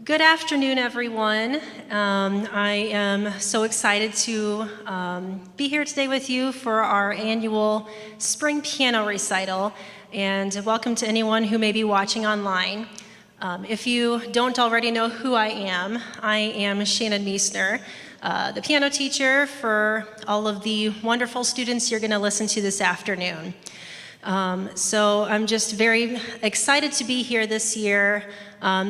Good afternoon, everyone. I am so excited to be here today with you for our annual spring piano recital, and welcome to anyone who may be watching online. If you don't already know who I am Shannon Miesner, the piano teacher for all of the wonderful students you're going to listen to this afternoon. So I'm just very excited to be here this year.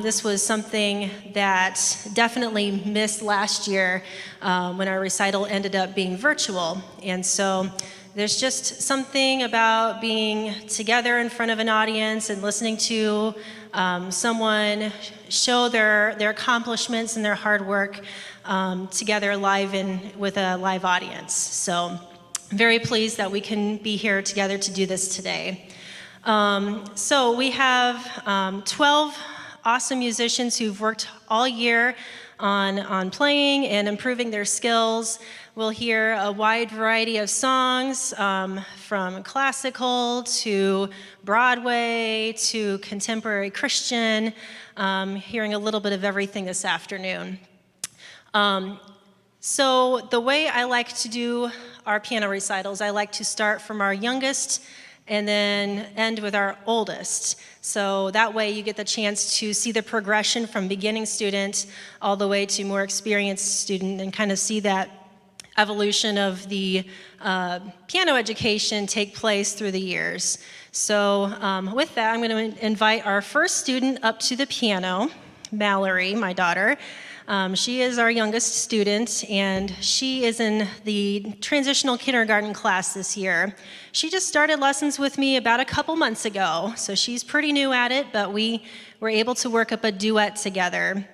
This was something that definitely missed last year when our recital ended up being virtual. And so there's just something about being together in front of an audience and listening to someone show their accomplishments and their hard work together live with a live audience. So I'm very pleased that we can be here together to do this today. So we have 12 awesome musicians who've worked all year on playing and improving their skills. We'll hear a wide variety of songs from classical to Broadway to contemporary Christian, hearing a little bit of everything this afternoon. So the way I like to do our piano recitals, I like to start from our youngest and then end with our oldest. So that way you get the chance to see the progression from beginning student all the way to more experienced student and kind of see that evolution of the piano education take place through the years. So with that, I'm going to invite our first student up to the piano, Mallory, my daughter. She is our youngest student, and she is in the transitional kindergarten class this year. She just started lessons with me about a couple months ago, so she's pretty new at it, but we were able to work up a duet together.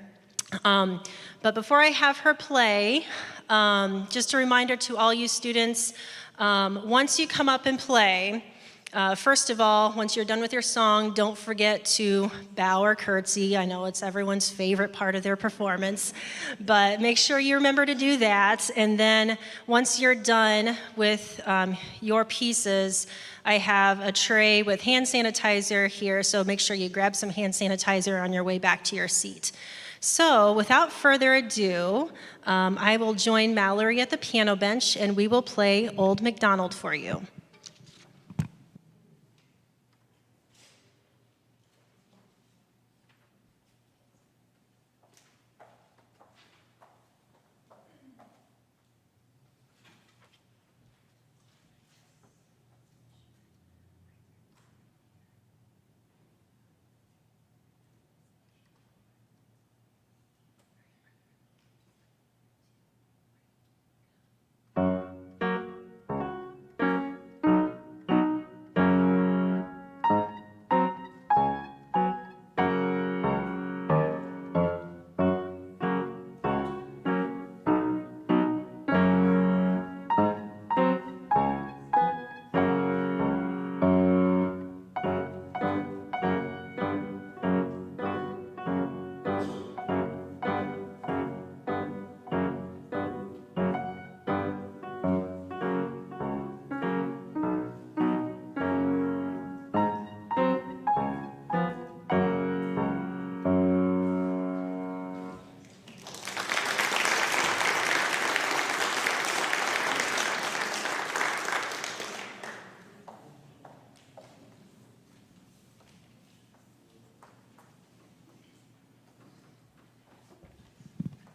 But before I have her play, just a reminder to all you students, once you come up and play, first of all, once you're done with your song, don't forget to bow or curtsy. I know it's everyone's favorite part of their performance, but make sure you remember to do that. And then once you're done with your pieces, I have a tray with hand sanitizer here, so make sure you grab some hand sanitizer on your way back to your seat. So without further ado, I will join Mallory at the piano bench, and we will play Old MacDonald for you.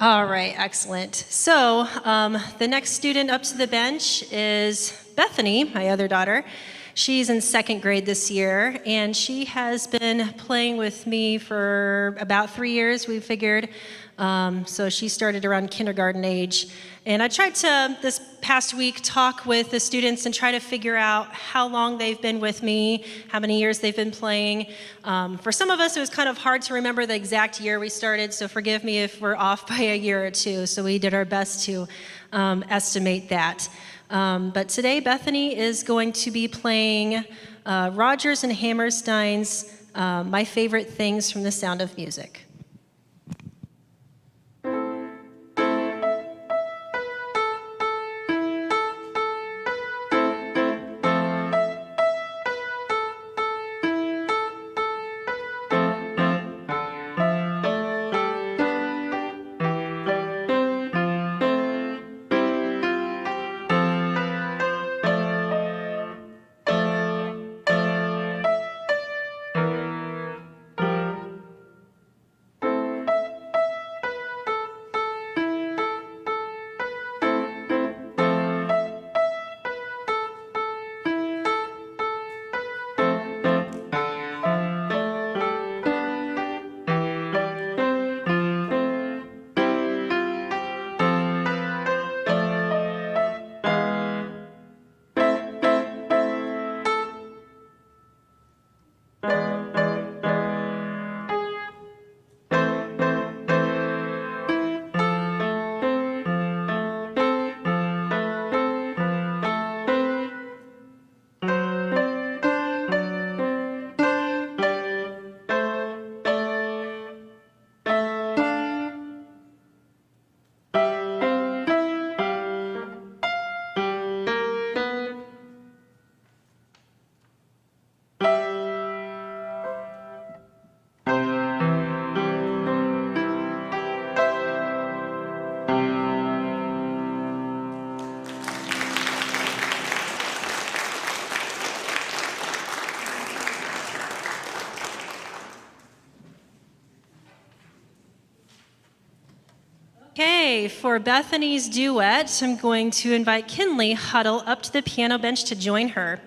All right, excellent. So the next student up to the bench is Bethany, my other daughter. She's in second grade this year, and she has been playing with me for about 3 years, we figured. So she started around kindergarten age. And I tried to, this past week, talk with the students and try to figure out how long they've been with me, how many years they've been playing. For some of us, it was kind of hard to remember the exact year we started, so forgive me if we're off by a year or two. So we did our best to estimate that. But today, Bethany is going to be playing Rodgers and Hammerstein's My Favorite Things from the Sound of Music. Okay, for Bethany's duet, I'm going to invite Kinley Huddle up to the piano bench to join her.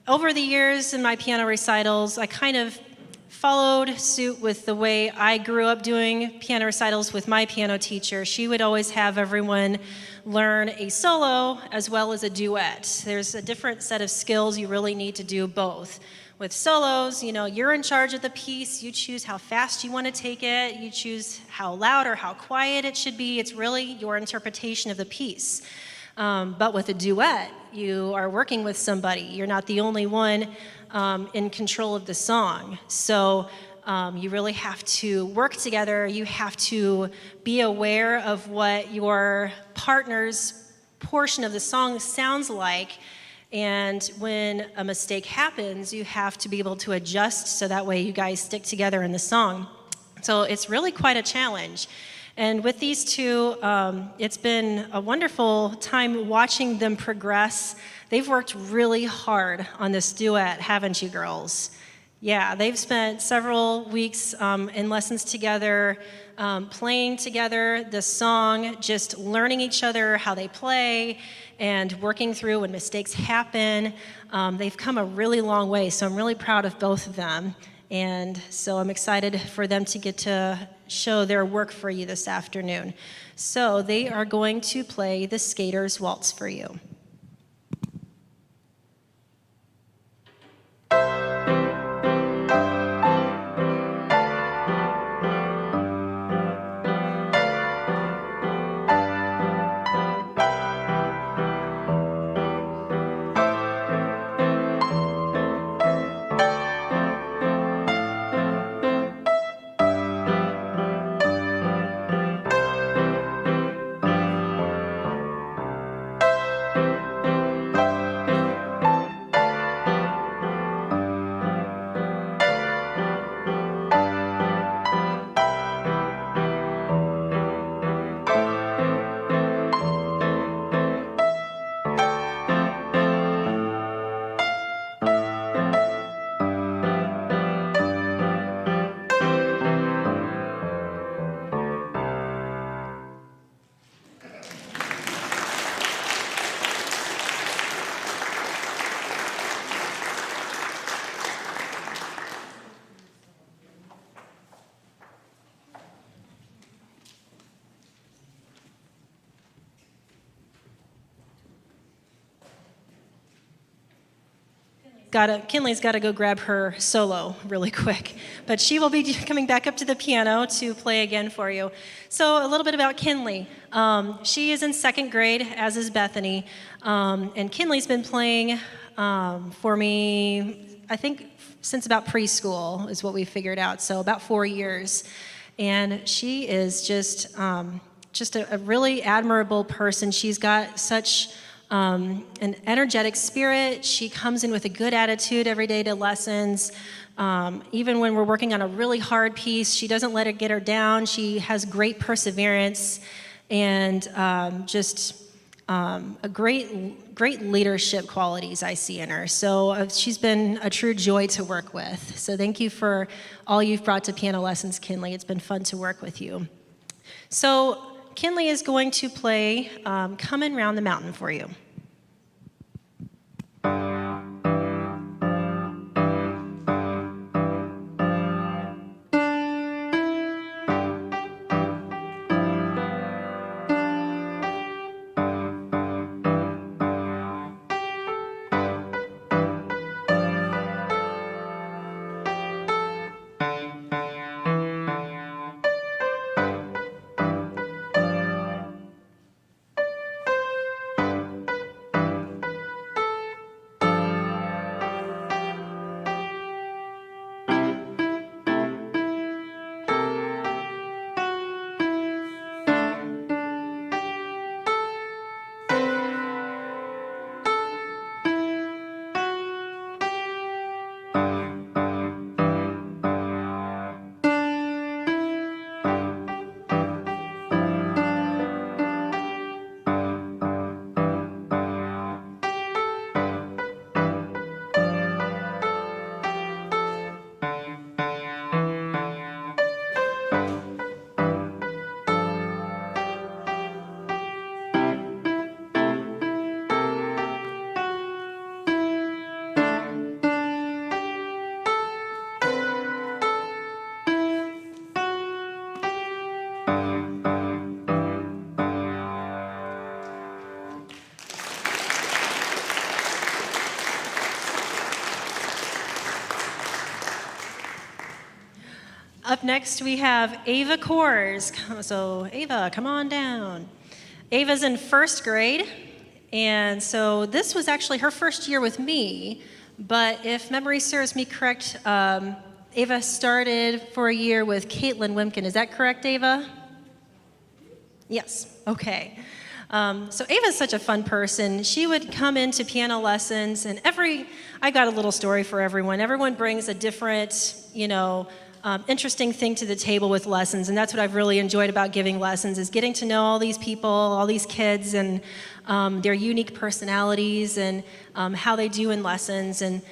Over the years in my piano recitals, I kind of followed suit with the way I grew up doing piano recitals with my piano teacher. She would always have everyone learn a solo as well as a duet. There's a different set of skills you really need to do both. With solos, you're in charge of the piece. You choose how fast you want to take it. You choose how loud or how quiet it should be. It's really your interpretation of the piece. But with a duet, you are working with somebody. You're not the only one in control of the song. So you really have to work together. You have to be aware of what your partner's portion of the song sounds like. And when a mistake happens, you have to be able to adjust so that way you guys stick together in the song. So it's really quite a challenge. And with these two, it's been a wonderful time watching them progress. They've worked really hard on this duet, haven't you, girls? Yeah, they've spent several weeks in lessons together, playing together the song, just learning each other, how they play, and working through when mistakes happen. They've come a really long way, so I'm really proud of both of them. And so I'm excited for them to get to show their work for you this afternoon. So they are going to play the Skater's Waltz for you. Kinley's got to go grab her solo really quick, but she will be coming back up to the piano to play again for you. So a little bit about Kinley. She is in second grade, as is Bethany, and Kinley's been playing for me, I think, since about preschool is what we figured out, so about 4 years. And she is just a really admirable person. She's got such an energetic spirit. She comes in with a good attitude every day to lessons. Even when we're working on a really hard piece, she doesn't let it get her down. She has great perseverance and a great leadership qualities I see in her. So she's been a true joy to work with. So thank you for all you've brought to piano lessons, Kinley. It's been fun to work with you. So Kinley is going to play Comin' Round the Mountain for you. Up next, we have Ava Kors. So, Ava, come on down. Ava's in first grade, and so this was actually her first year with me, but if memory serves me correct, Ava started for a year with Caitlin Wimkin. Is that correct, Ava? Yes, okay. So Ava's such a fun person. She would come into piano lessons, and I got a little story for everyone. Everyone brings a different, interesting thing to the table with lessons, and that's what I've really enjoyed about giving lessons, is getting to know all these people, all these kids, and their unique personalities, and how they do in lessons. And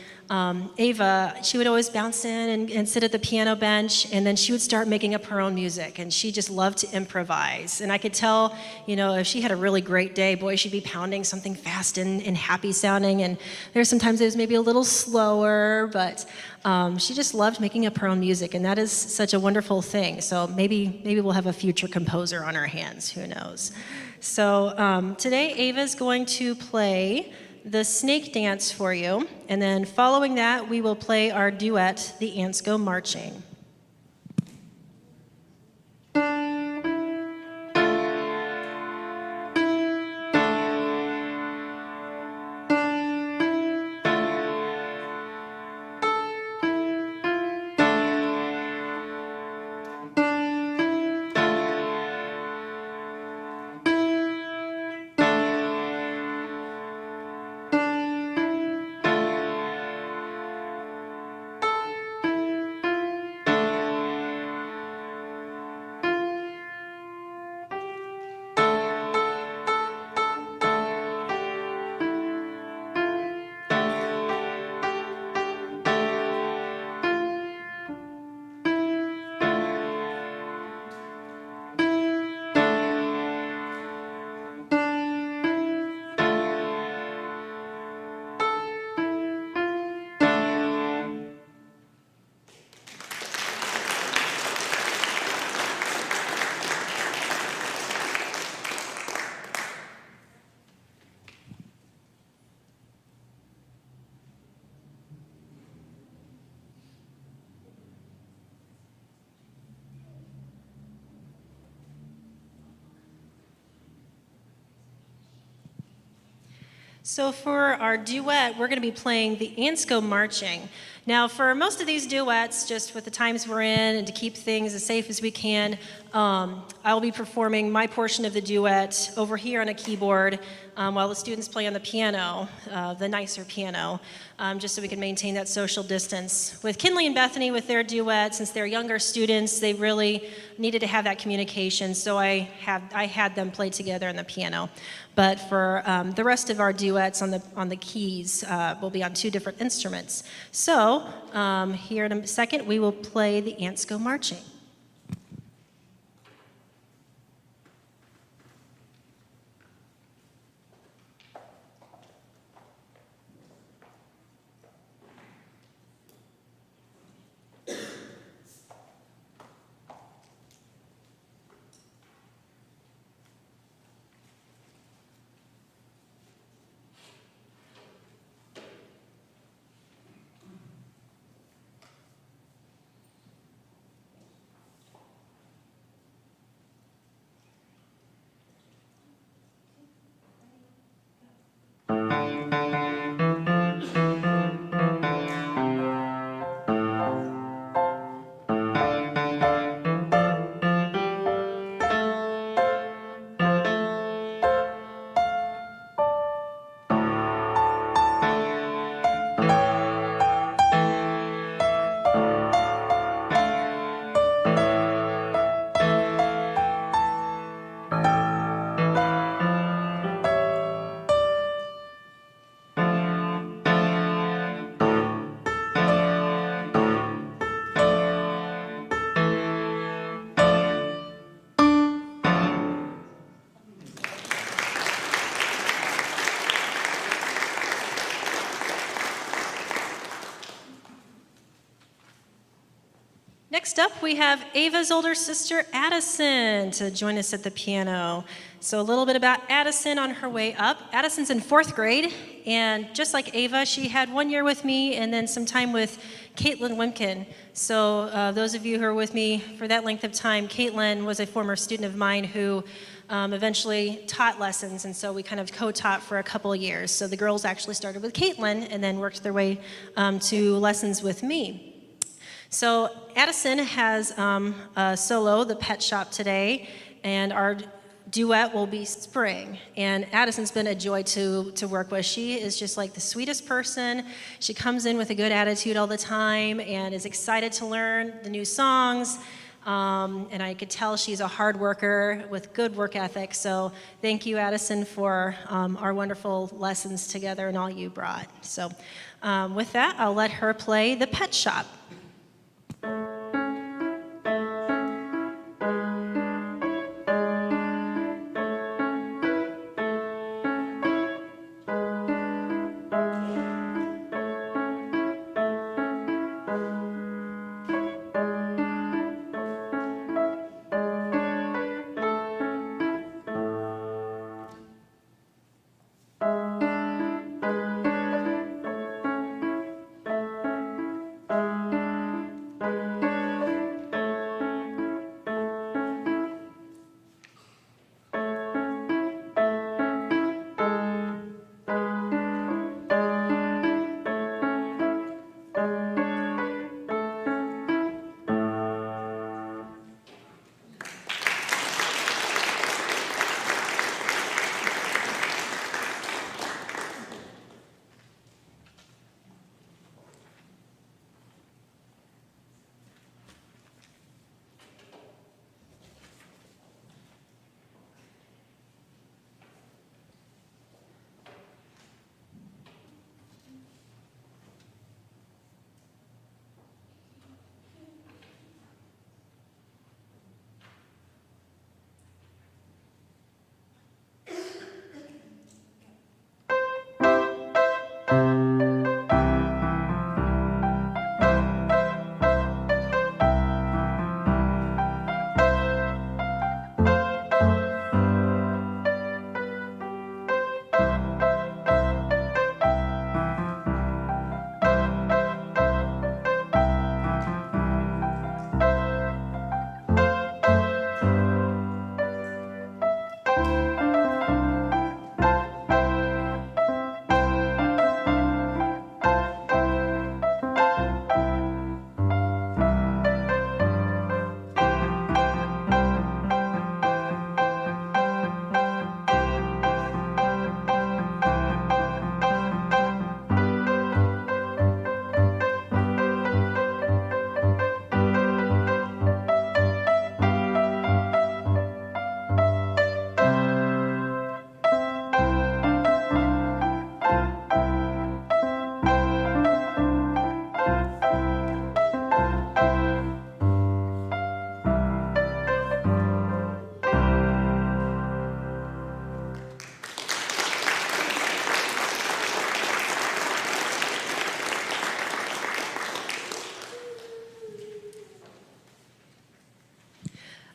Ava, she would always bounce in and sit at the piano bench, and then she would start making up her own music, and she just loved to improvise. And I could tell, if she had a really great day, boy, she'd be pounding something fast and happy sounding, and there's sometimes it was maybe a little slower, but she just loved making up her own music, and that is such a wonderful thing. So maybe we'll have a future composer on our hands, who knows. So today Ava's going to play the snake dance for you, and then following that we will play our duet, The Ants Go Marching. So for our duet, we're going to be playing The Ants Go Marching. Now, for most of these duets, just with the times we're in and to keep things as safe as we can, I'll be performing my portion of the duet over here on a keyboard while the students play on the piano, the nicer piano, just so we can maintain that social distance. With Kinley and Bethany, with their duet, since they're younger students, they really needed to have that communication, so I had them play together on the piano. But for the rest of our duets on the keys, will be on two different instruments. So here in a second, we will play The Ants Go Marching. Next up, we have Ava's older sister, Addison, to join us at the piano. So a little bit about Addison on her way up. Addison's in 4th grade, And just like Ava, she had 1 year with me and then some time with Caitlin Wimpkin. So those of you who are with me for that length of time, Caitlin was a former student of mine who eventually taught lessons, and so we kind of co-taught for a couple of years. So the girls actually started with Caitlin and then worked their way to lessons with me. So Addison has a solo, The Pet Shop, today, and our duet will be Spring. And Addison's been a joy to work with. She is just like the sweetest person. She comes in with a good attitude all the time and is excited to learn the new songs. And I could tell she's a hard worker with good work ethic. So thank you, Addison, for our wonderful lessons together and all you brought. So with that, I'll let her play The Pet Shop.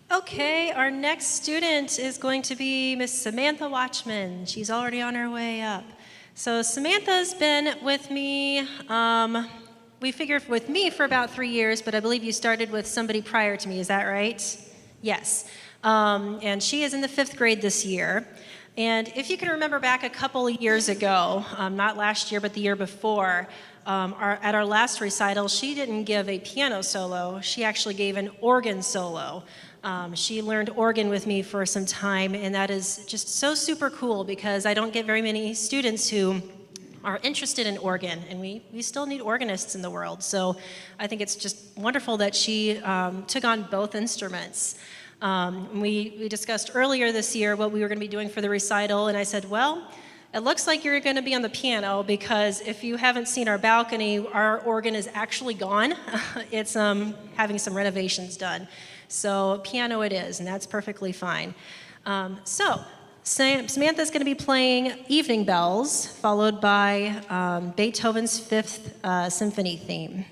Okay, our next student is going to be Miss Samantha Watchman. She's already on her way up. So Samantha's been with me, we figured with me for about 3 years, but I believe you started with somebody prior to me, is that right? Yes. And she is in the 5th grade this year. And if you can remember back a couple of years ago, not last year, but the year before, at our last recital, she didn't give a piano solo, she actually gave an organ solo. She learned organ with me for some time, and that is just so super cool because I don't get very many students who are interested in organ, and we still need organists in the world. So I think it's just wonderful that she took on both instruments. We discussed earlier this year what we were going to be doing for the recital, and I said, well, it looks like you're going to be on the piano because if you haven't seen our balcony, our organ is actually gone. It's having some renovations done. So piano it is, and that's perfectly fine. Samantha's going to be playing Evening Bells, followed by Beethoven's Fifth Symphony theme.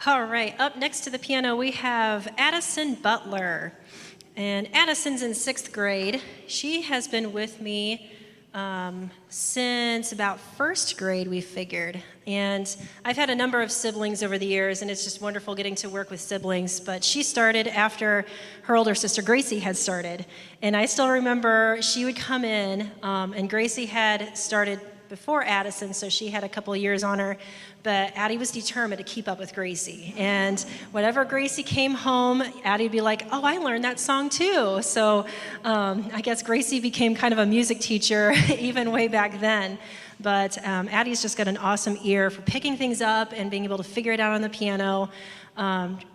All right, up next to the piano we have Addison Butler. And Addison's in 6th grade. She has been with me since about 1st grade, we figured. And I've had a number of siblings over the years, and it's just wonderful getting to work with siblings. But she started after her older sister Gracie had started. And I still remember she would come in, and Gracie had started before Addison, so she had a couple of years on her. But Addie was determined to keep up with Gracie. And whenever Gracie came home, Addie would be like, oh, I learned that song too. So I guess Gracie became kind of a music teacher even way back then. But Addie's just got an awesome ear for picking things up and being able to figure it out on the piano.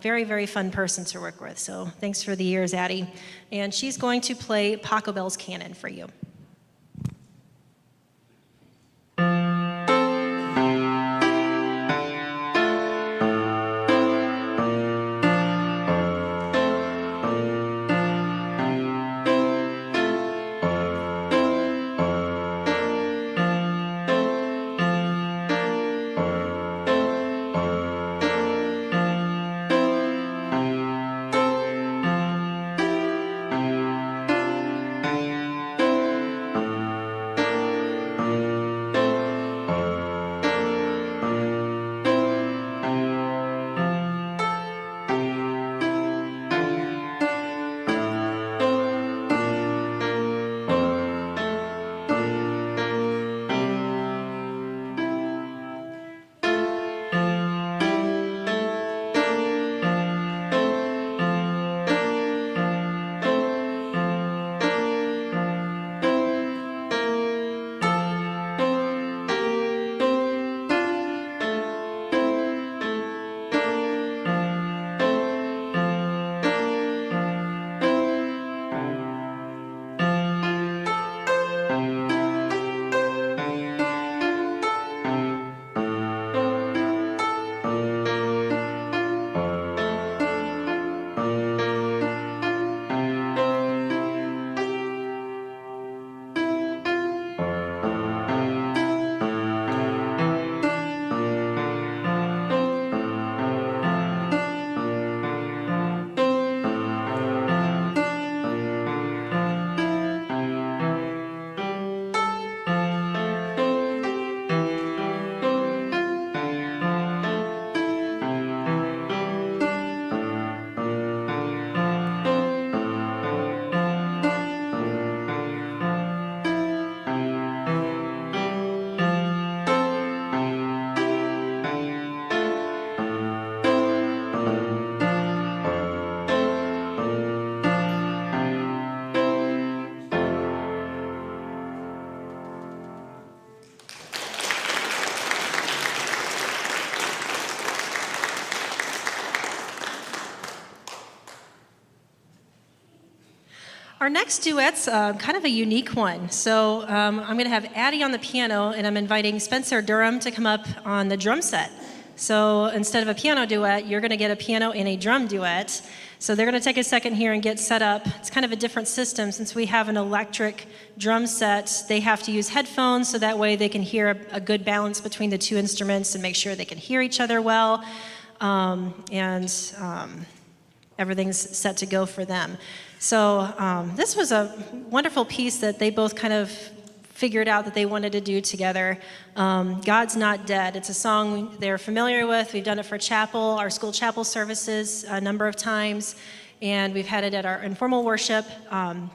Very, very fun person to work with. So thanks for the years, Addie. And she's going to play Pachelbel's Canon for you. Our next duet's kind of a unique one. So I'm going to have Addie on the piano, and I'm inviting Spencer Durham to come up on the drum set. So instead of a piano duet, you're going to get a piano and a drum duet. So they're going to take a second here and get set up. It's kind of a different system. Since we have an electric drum set, they have to use headphones so that way they can hear a good balance between the two instruments and make sure they can hear each other well. Everything's set to go for them. So this was a wonderful piece that they both kind of figured out that they wanted to do together. God's Not Dead. It's a song they're familiar with. We've done it for chapel, our school chapel services a number of times, and we've had it at our informal worship. And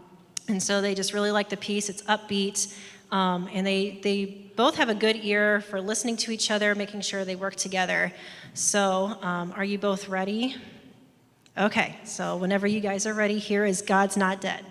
so they just really like the piece. It's upbeat, and they both have a good ear for listening to each other, making sure they work together. So are you both ready? Okay, so whenever you guys are ready, here is God's Not Dead.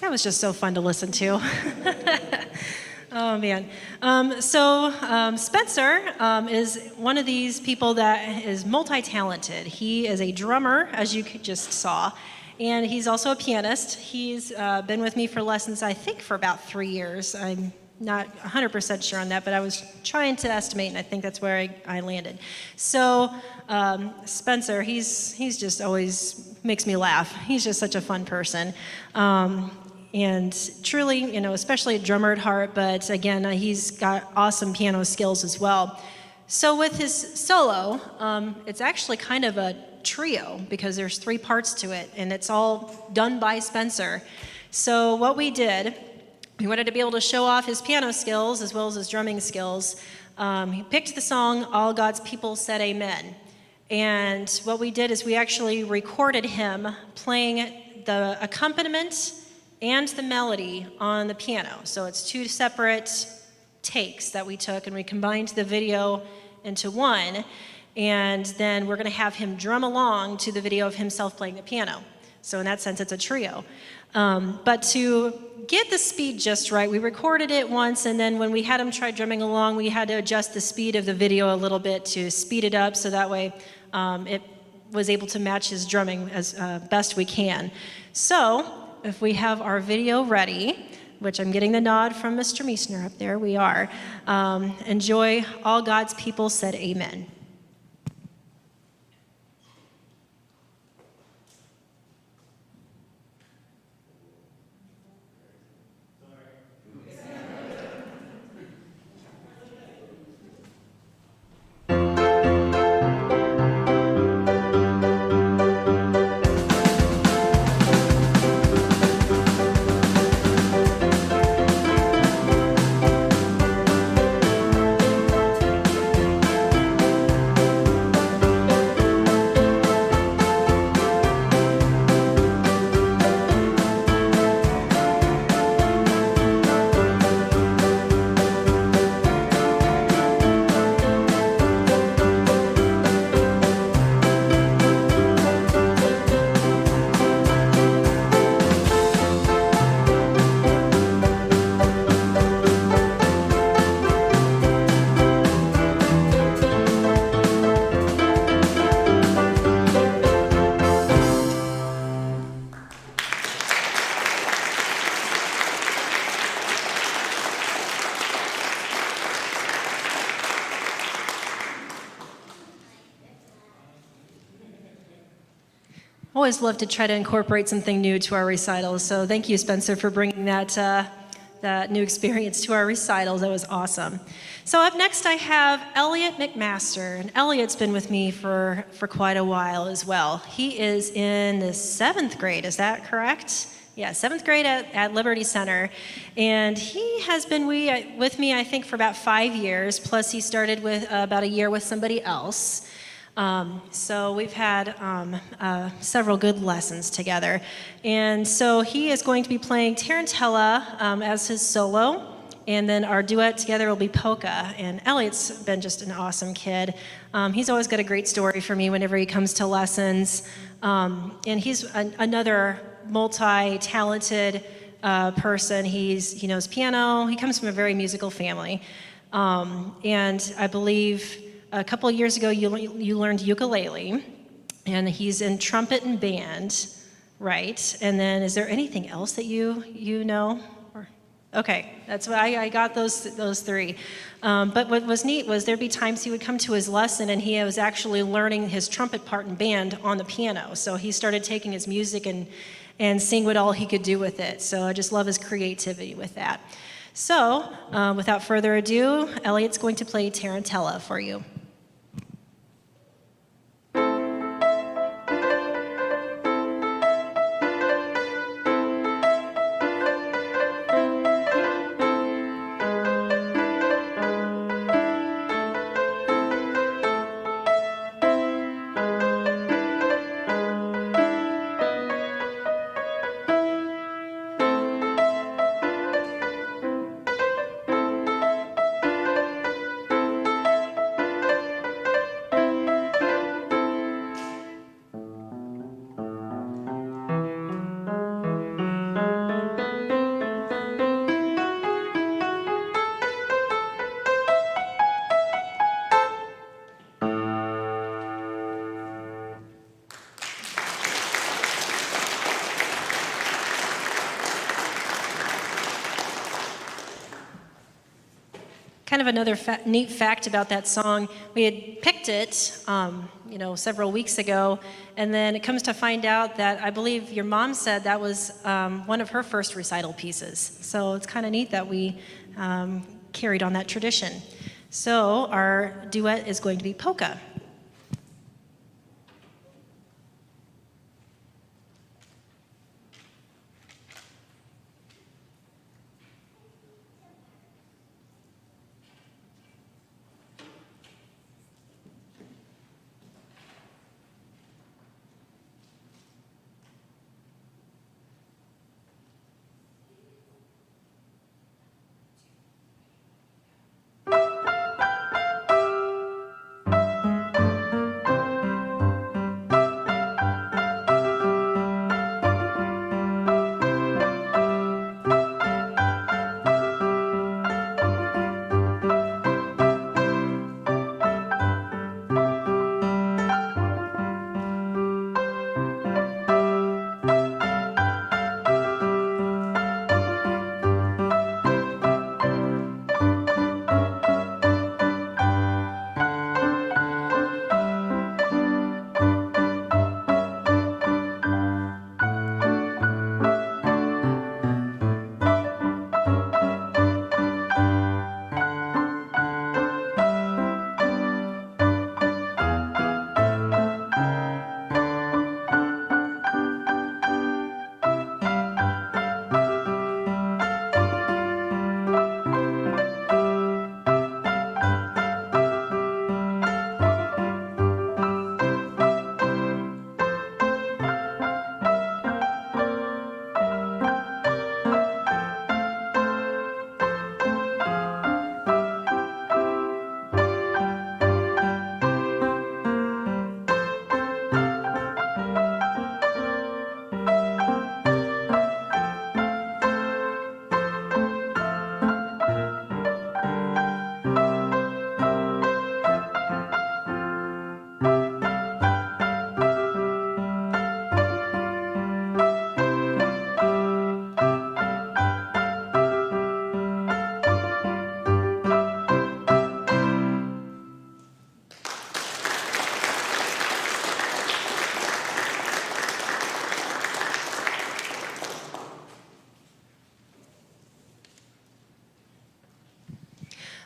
That was just so fun to listen to. Oh, man. Spencer is one of these people that is multi-talented. He is a drummer, as you just saw, and he's also a pianist. He's been with me for lessons, I think, for about 3 years. I'm not 100% sure on that, but I was trying to estimate, and I think that's where I landed. So Spencer, he's just always makes me laugh. He's just such a fun person. And truly, especially a drummer at heart, but again, he's got awesome piano skills as well. So with his solo, it's actually kind of a trio because there's 3 parts to it, and it's all done by Spencer. So what we did, we wanted to be able to show off his piano skills as well as his drumming skills. He picked the song, All God's People Said Amen. And what we did is we actually recorded him playing the accompaniment and the melody on the piano. So it's 2 separate takes that we took, and we combined the video into one, and then we're going to have him drum along to the video of himself playing the piano. So in that sense, it's a trio. But to get the speed just right, we recorded it once, and then when we had him try drumming along, we had to adjust the speed of the video a little bit to speed it up so that way it was able to match his drumming as best we can. So if we have our video ready, which I'm getting the nod from Mr. Miesner up there, we are. Enjoy All God's People Said Amen. Always love to try to incorporate something new to our recitals. So thank you, Spencer, for bringing that new experience to our recitals. That was awesome. So up next, I have Elliot McMaster, and Elliot's been with me for quite a while as well. He is in the 7th grade. Is that correct? Yeah, 7th grade at Liberty Center. And he has been with me, I think, for about 5 years, plus he started with about a year with somebody else. So we've had several good lessons together. And so he is going to be playing Tarantella as his solo, and then our duet together will be Polka. And Elliot's been just an awesome kid. He's always got a great story for me whenever he comes to lessons. And he's another multi-talented person. He knows piano. He comes from a very musical family. And I believe a couple of years ago, you learned ukulele, and he's in trumpet and band, right? And then is there anything else that you know? Okay, that's what I got those 3. But what was neat was there'd be times he would come to his lesson and he was actually learning his trumpet part in band on the piano. So he started taking his music and seeing what all he could do with it. So I just love his creativity with that. So without further ado, Elliot's going to play Tarantella for you. kind of another neat fact about that song, we had picked it, several weeks ago, and then it comes to find out that I believe your mom said that was one of her first recital pieces. So it's kind of neat that we carried on that tradition. So our duet is going to be Polka.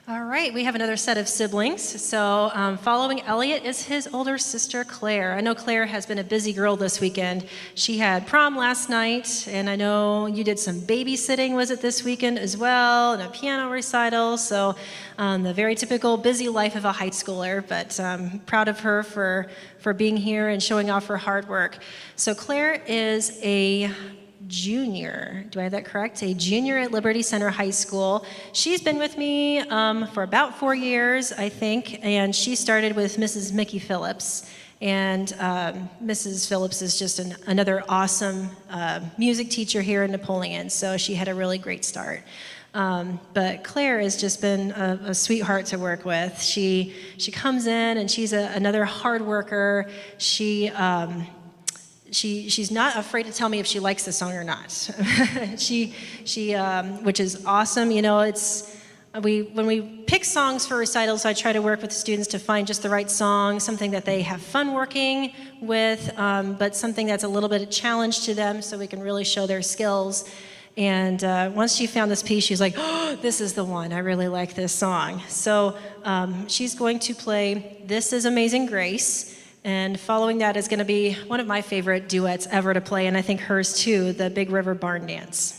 All right, we have another set of siblings. So following Elliot is his older sister, Claire. I know Claire has been a busy girl this weekend. She had prom last night, and I know you did some babysitting, was it this weekend as well, and a piano recital. So the very typical busy life of a high schooler, but proud of her for being here and showing off her hard work. So Claire is a junior. Do I have that correct? A junior at Liberty Center High School. She's been with me for about 4 years, I think, and she started with Mrs. Mickey Phillips. And Mrs. Phillips is just another awesome music teacher here in Napoleon, so she had a really great start. But Claire has just been a sweetheart to work with. She comes in and she's another hard worker. She's not afraid to tell me if she likes the song or not. Which is awesome. You know, when we pick songs for recitals, I try to work with the students to find just the right song, something that they have fun working with, but something that's a little bit of a challenge to them so we can really show their skills. And once she found this piece, she's like, oh, this is the one. I really like this song. So she's going to play This Is Amazing Grace. And following that is going to be one of my favorite duets ever to play, and I think hers too, the Big River Barn Dance.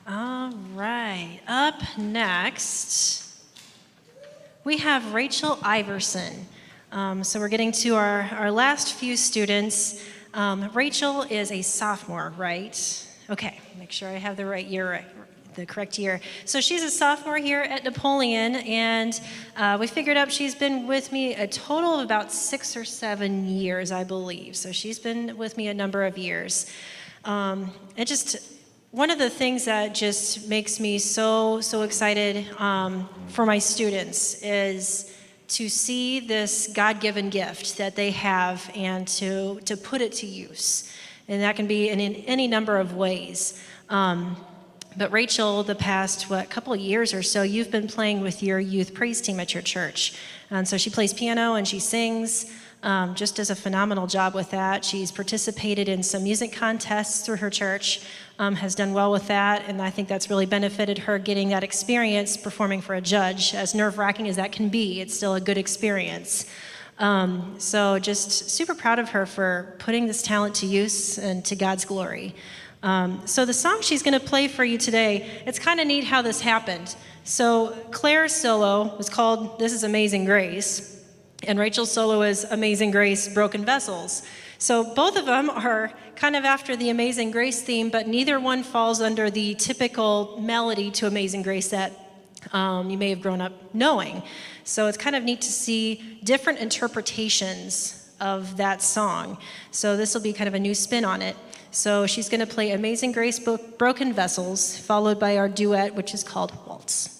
All right, up next, we have Rachel Iverson. So we're getting to our last few students. Rachel is a sophomore, right? Okay, make sure I have the right year right. The correct year. So she's a sophomore here at Napoleon, and we figured out she's been with me a total of about 6 or 7 years, I believe. So she's been with me a number of years. One of the things that just makes me so excited for my students is to see this God-given gift that they have and to put it to use. And that can be in any number of ways. But Rachel, the past, couple of years or so, you've been playing with your youth praise team at your church. And so she plays piano and she sings, just does a phenomenal job with that. She's participated in some music contests through her church, has done well with that, and I think that's really benefited her getting that experience performing for a judge. As nerve-wracking as that can be, it's still a good experience. So just super proud of her for putting this talent to use and to God's glory. So the song she's going to play for you today, it's kind of neat how this happened. So Claire's solo was called This Is Amazing Grace, and Rachel's solo is Amazing Grace, Broken Vessels. So both of them are kind of after the Amazing Grace theme, but neither one falls under the typical melody to Amazing Grace that you may have grown up knowing. So it's kind of neat to see different interpretations of that song. So this will be kind of a new spin on it. So she's going to play Amazing Grace, Broken Vessels, followed by our duet, which is called Waltz.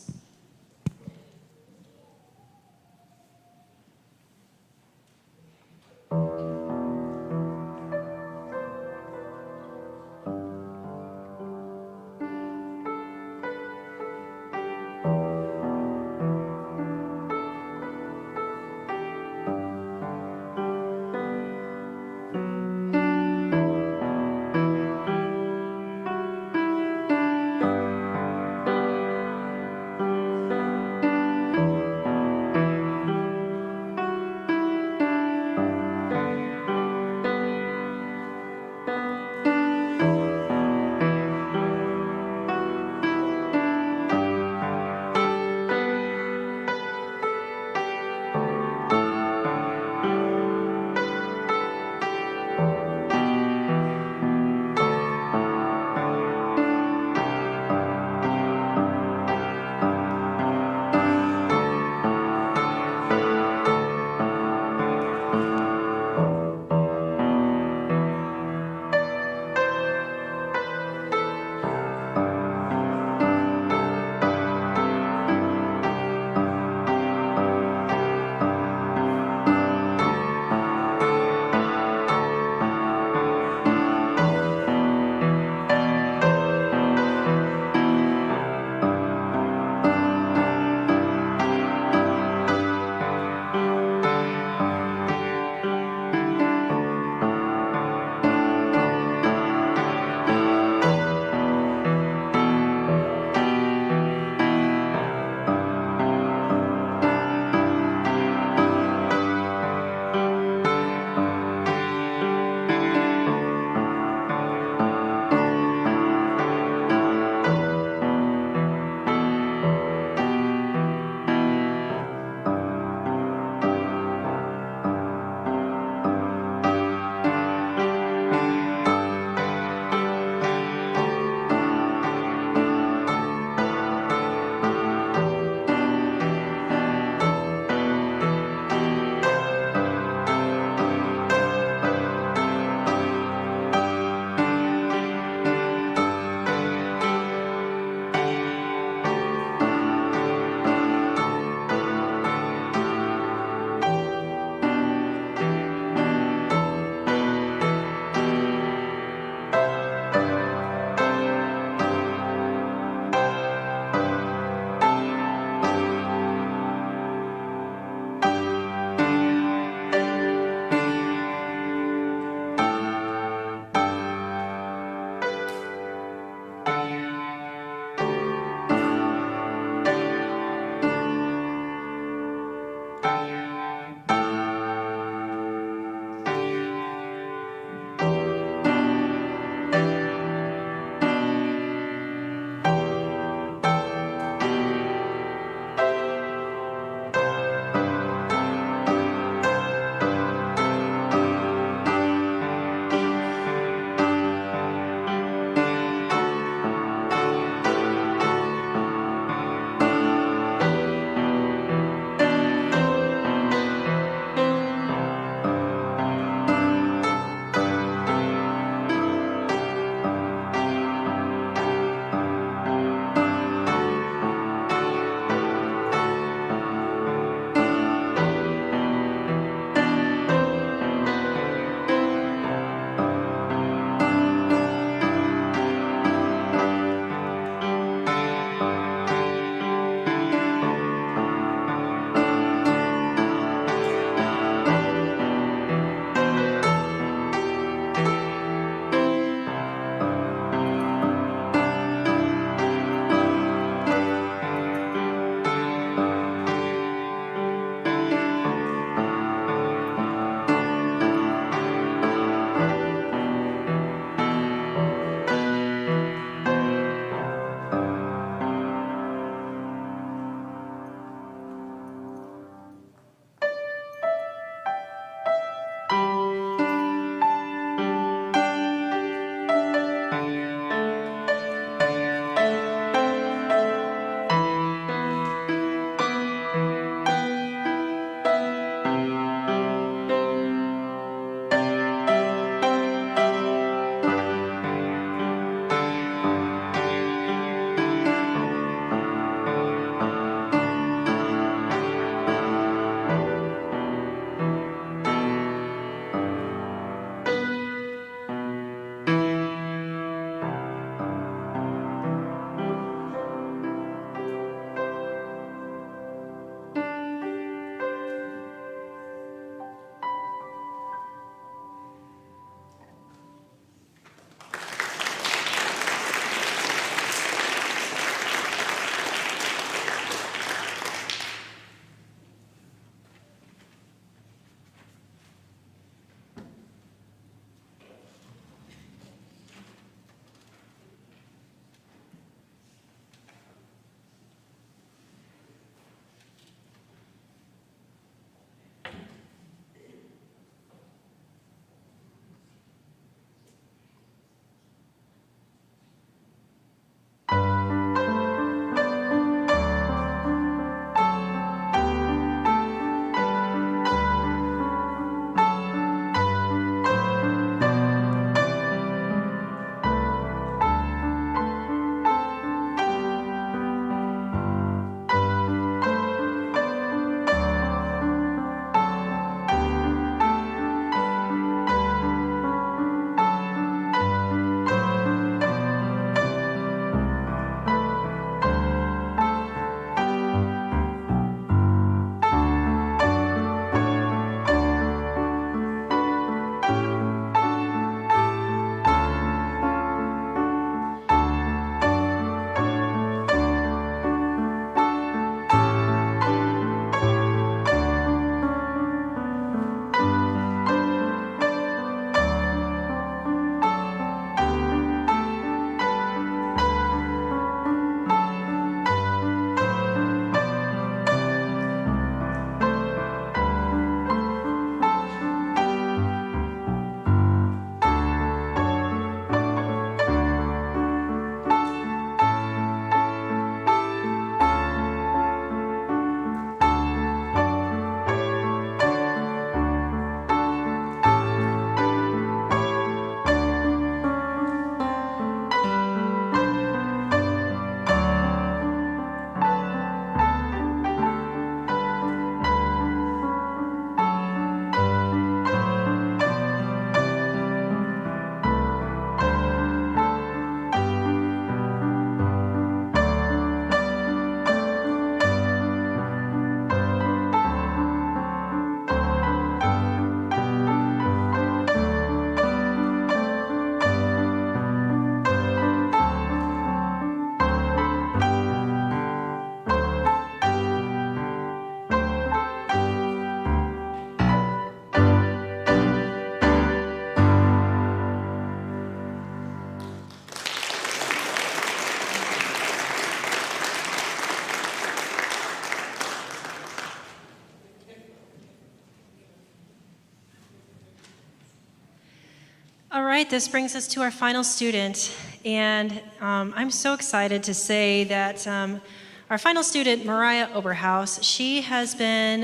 All right, this brings us to our final student, and I'm so excited to say that our final student, Mariah Oberhaus, she has been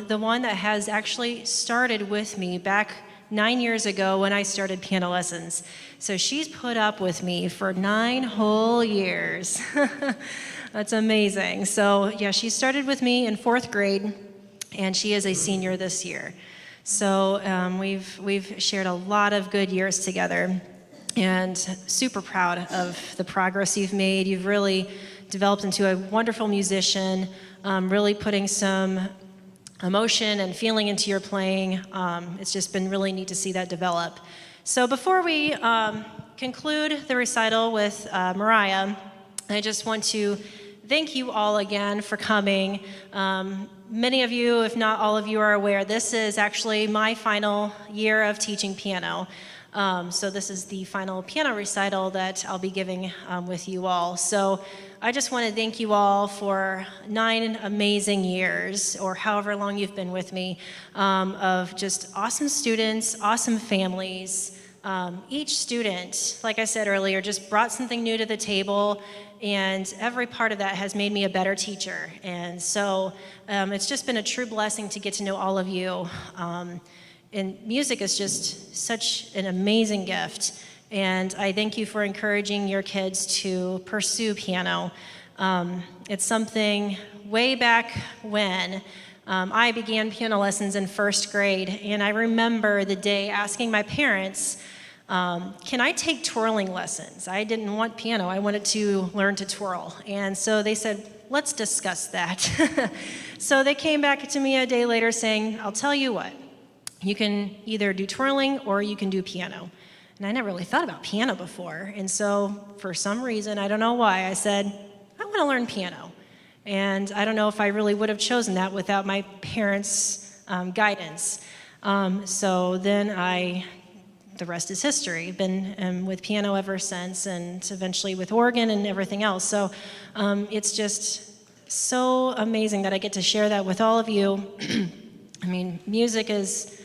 the one that has actually started with me back 9 years ago when I started piano lessons. So she's put up with me for 9 whole years. That's amazing. So yeah, she started with me in 4th grade, and she is a senior this year. So we've shared a lot of good years together, and super proud of the progress you've made. You've really developed into a wonderful musician, really putting some emotion and feeling into your playing. It's just been really neat to see that develop. So before we conclude the recital with Mariah, I just want to thank you all again for coming. Many of you, if not all of you, are aware this is actually my final year of teaching piano. So this is the final piano recital that I'll be giving with you all. So I just want to thank you all for 9 amazing years, or however long you've been with me, of just awesome students, awesome families. Each student, like I said earlier, just brought something new to the table, and every part of that has made me a better teacher. And so it's just been a true blessing to get to know all of you. And music is just such an amazing gift. And I thank you for encouraging your kids to pursue piano. It's something way back when I began piano lessons in 1st grade. And I remember the day asking my parents, can I take twirling lessons? I didn't want piano, I wanted to learn to twirl. And so they said, let's discuss that. So they came back to me a day later saying, I'll tell you what, you can either do twirling or you can do piano. And I never really thought about piano before. And so for some reason, I don't know why, I said, I want to learn piano. And I don't know if I really would have chosen that without my parents' guidance. So then the rest is history. Been with piano ever since, and eventually with organ and everything else. So it's just so amazing that I get to share that with all of you. I mean, music is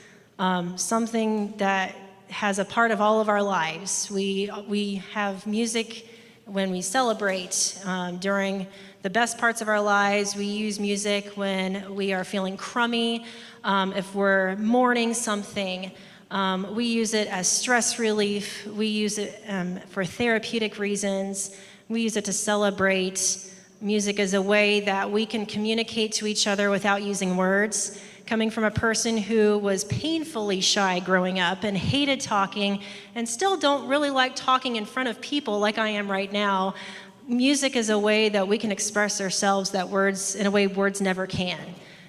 something that has a part of all of our lives. We have music when we celebrate, during the best parts of our lives. We use music when we are feeling crummy, if we're mourning something. We use it as stress relief. We use it for therapeutic reasons. We use it to celebrate. Music is a way that we can communicate to each other without using words. Coming from a person who was painfully shy growing up and hated talking and still don't really like talking in front of people like I am right now, music is a way that we can express ourselves that words, in a way words never can.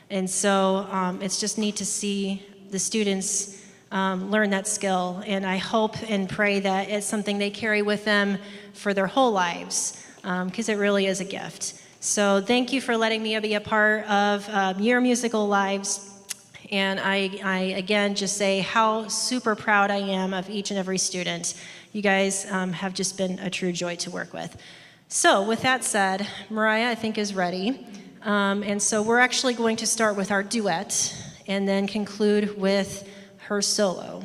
And so it's just neat to see the students learn that skill, and I hope and pray that it's something they carry with them for their whole lives, because it really is a gift. So thank you for letting me be a part of your musical lives, and I again just say how super proud I am of each and every student. You guys have just been a true joy to work with. So with that said, Mariah, I think, is ready, and so we're actually going to start with our duet and then conclude with her solo.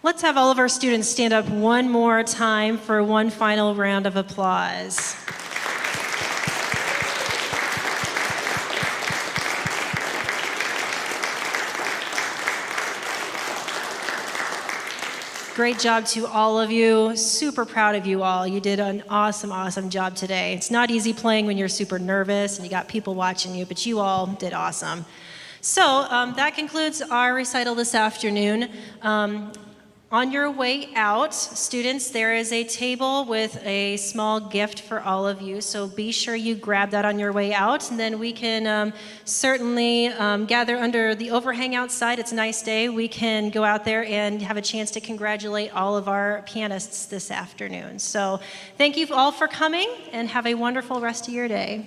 Let's have all of our students stand up one more time for one final round of applause. Great job to all of you. Super proud of you all. You did an awesome, awesome job today. It's not easy playing when you're super nervous and you got people watching you, but you all did awesome. So that concludes our recital this afternoon. On your way out, students, there is a table with a small gift for all of you, so be sure you grab that on your way out, and then we can certainly gather under the overhang outside. It's a nice day. We can go out there and have a chance to congratulate all of our pianists this afternoon. So thank you all for coming, and have a wonderful rest of your day.